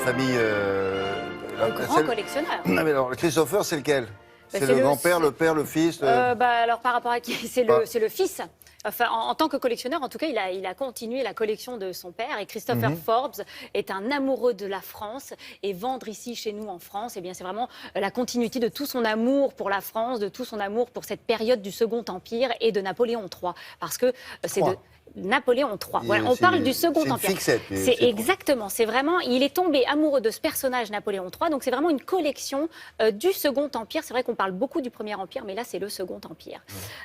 famille. Grand collectionneur. Non, mais alors, Christopher, c'est lequel? Bah, C'est le grand-père, le père, le fils Alors, par rapport à qui? C'est Ah. le fils. Enfin, en tant que collectionneur, en tout cas, il a continué la collection de son père. Et Christopher Forbes est un amoureux de la France. Et vendre ici, chez nous, en France, eh bien, c'est vraiment la continuité de tout son amour pour la France, de tout son amour pour cette période du Second Empire et de Napoléon III. Parce que c'est de Napoléon III. Voilà, on parle du Second Empire. C'est une fixette. C'est exactement. C'est vraiment. Il est tombé amoureux de ce personnage, Napoléon III. Donc, c'est vraiment une collection du Second Empire. C'est vrai qu'on parle beaucoup du Premier Empire, mais là, c'est le Second Empire.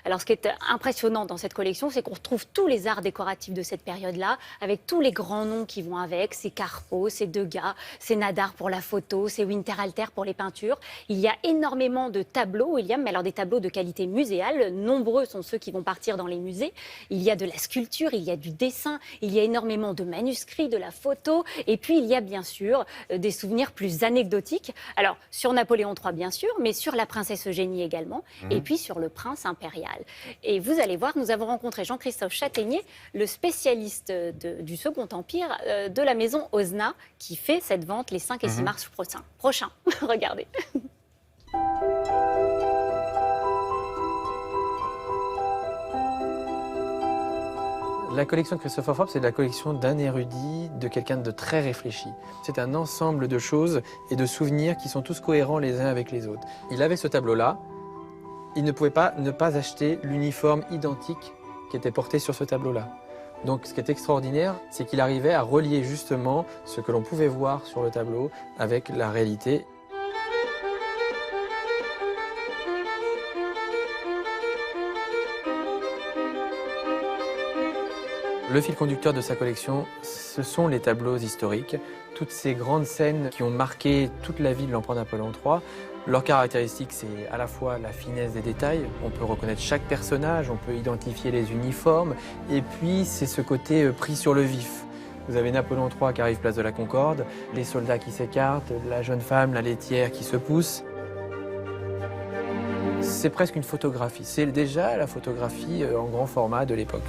Alors, ce qui est impressionnant dans cette collection, c'est qu'on retrouve tous les arts décoratifs de cette période-là, avec tous les grands noms qui vont avec. C'est Carpeaux, c'est Degas, c'est Nadar pour la photo, c'est Winterhalter pour les peintures. Il y a énormément de tableaux, William, mais alors des tableaux de qualité muséale. Nombreux sont ceux qui vont partir dans les musées. Il y a de la sculpture, il y a du dessin, il y a énormément de manuscrits, de la photo, et puis il y a bien sûr des souvenirs plus anecdotiques. Alors, sur Napoléon III, bien sûr, mais sur la princesse Eugénie également, et puis sur le prince impérial. Et vous allez voir, nous avons rencontré Jean-Christophe Chataignier, le spécialiste du Second Empire de la maison Osna, qui fait cette vente les 5 et 6 mars prochains. Regardez. La collection de Christopher Forbes, c'est la collection d'un érudit, de quelqu'un de très réfléchi. C'est un ensemble de choses et de souvenirs qui sont tous cohérents les uns avec les autres. Il avait ce tableau-là, il ne pouvait pas ne pas acheter l'uniforme identique qui était porté sur ce tableau-là. Donc ce qui est extraordinaire, c'est qu'il arrivait à relier justement ce que l'on pouvait voir sur le tableau avec la réalité. Le fil conducteur de sa collection, ce sont les tableaux historiques, toutes ces grandes scènes qui ont marqué toute la vie de l'empereur Napoléon III. Leur caractéristique, c'est à la fois la finesse des détails, on peut reconnaître chaque personnage, on peut identifier les uniformes, et puis c'est ce côté pris sur le vif. Vous avez Napoléon III qui arrive place de la Concorde, les soldats qui s'écartent, la jeune femme, la laitière qui se pousse. C'est presque une photographie, c'est déjà la photographie en grand format de l'époque.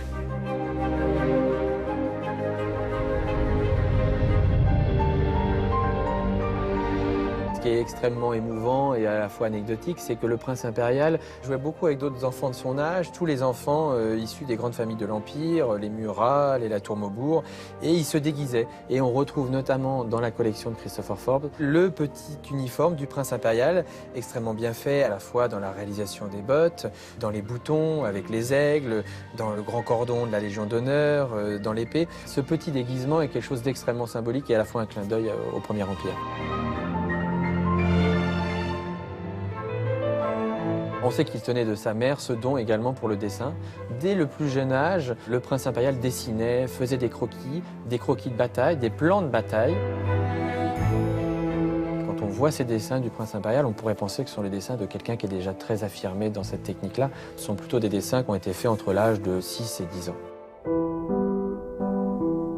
Ce qui est extrêmement émouvant et à la fois anecdotique, c'est que le prince impérial jouait beaucoup avec d'autres enfants de son âge, tous les enfants issus des grandes familles de l'Empire, les Murat, les Latour Maubourg, et ils se déguisaient. Et on retrouve notamment dans la collection de Christopher Forbes le petit uniforme du prince impérial, extrêmement bien fait, à la fois dans la réalisation des bottes, dans les boutons avec les aigles, dans le grand cordon de la Légion d'honneur, dans l'épée. Ce petit déguisement est quelque chose d'extrêmement symbolique et à la fois un clin d'œil au Premier Empire. On sait qu'il tenait de sa mère ce don également pour le dessin. Dès le plus jeune âge, le prince impérial dessinait, faisait des croquis de bataille, des plans de bataille. Quand on voit ces dessins du prince impérial, on pourrait penser que ce sont les dessins de quelqu'un qui est déjà très affirmé dans cette technique-là. Ce sont plutôt des dessins qui ont été faits entre l'âge de 6 et 10 ans.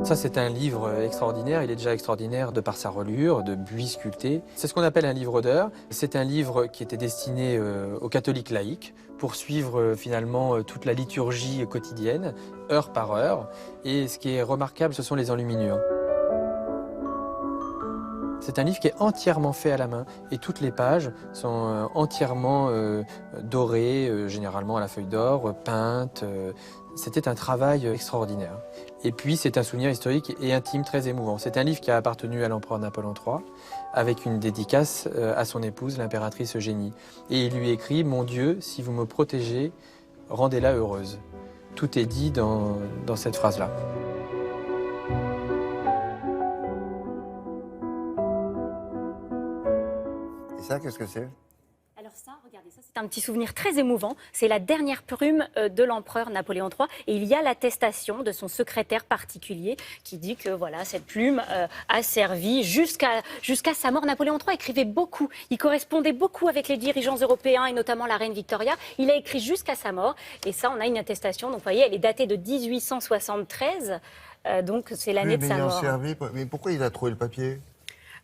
Ça, c'est un livre extraordinaire. Il est déjà extraordinaire de par sa reliure, de buis sculptés. C'est ce qu'on appelle un livre d'heures. C'est un livre qui était destiné aux catholiques laïcs pour suivre finalement toute la liturgie quotidienne, heure par heure. Et ce qui est remarquable, ce sont les enluminures. C'est un livre qui est entièrement fait à la main et toutes les pages sont entièrement dorées, généralement à la feuille d'or, peintes. C'était un travail extraordinaire. Et puis c'est un souvenir historique et intime très émouvant. C'est un livre qui a appartenu à l'empereur Napoléon III avec une dédicace à son épouse, l'impératrice Eugénie. Et il lui écrit « Mon Dieu, si vous me protégez, rendez-la heureuse ». Tout est dit dans cette phrase-là. Et ça, qu'est-ce que c'est? Alors ça, regardez, ça c'est un petit souvenir très émouvant. C'est la dernière plume de l'empereur Napoléon III. Et il y a l'attestation de son secrétaire particulier qui dit que voilà, cette plume a servi jusqu'à sa mort. Napoléon III écrivait beaucoup. Il correspondait beaucoup avec les dirigeants européens et notamment la reine Victoria. Il a écrit jusqu'à sa mort. Et ça, on a une attestation. Donc vous voyez, elle est datée de 1873. Donc c'est l'année de sa mort. Servi, mais pourquoi il a trouvé le papier?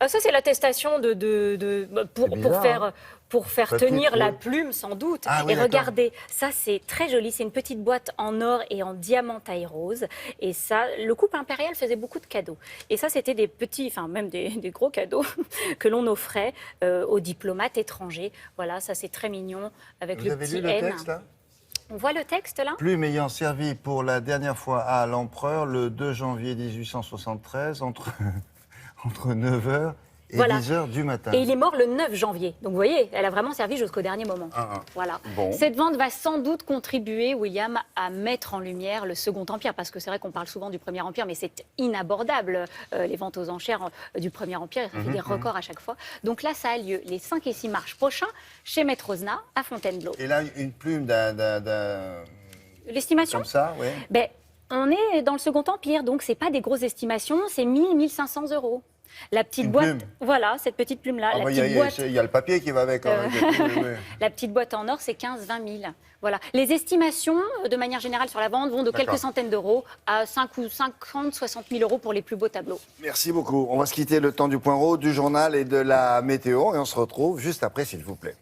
Ça, c'est l'attestation C'est bizarre, pour faire Papier tenir la creux. plume, sans doute. Ah oui, et d'accord. regardez, ça, c'est très joli. C'est une petite boîte en or et en diamant taille rose. Et ça, le couple impérial faisait beaucoup de cadeaux. Et ça, c'était des petits, enfin même des gros cadeaux que l'on offrait aux diplomates étrangers. Voilà, ça, c'est très mignon avec Vous le avez petit lu le N. texte, là? On voit le texte, là? Plume ayant servi pour la dernière fois à l'empereur le 2 janvier 1873 entre 9h et Voilà. 10h du matin. Et il est mort le 9 janvier. Donc vous voyez, elle a vraiment servi jusqu'au dernier moment. Voilà. Bon. Cette vente va sans doute contribuer, William, à mettre en lumière le Second Empire. Parce que c'est vrai qu'on parle souvent du Premier Empire, mais c'est inabordable, les ventes aux enchères du Premier Empire. Ça fait des records à chaque fois. Donc là, ça a lieu les 5 et 6 mars prochains chez Maître Osna à Fontainebleau. Et là, une plume L'estimation comme ça, oui. ben, on est dans le Second Empire, donc c'est pas des grosses estimations, c'est 1 500 euros. La petite Une boîte, plume. voilà, cette petite plume-là. Ah, la bah, petite boîte. il y a le papier qui va avec. Hein, oui. La petite boîte en or, c'est 15-20 000. Voilà. Les estimations, de manière générale, sur la vente vont de D'accord. quelques centaines d'euros à 50-60 000 euros pour les plus beaux tableaux. Merci beaucoup. On va se quitter le temps du point rose, du journal et de la météo et on se retrouve juste après, s'il vous plaît.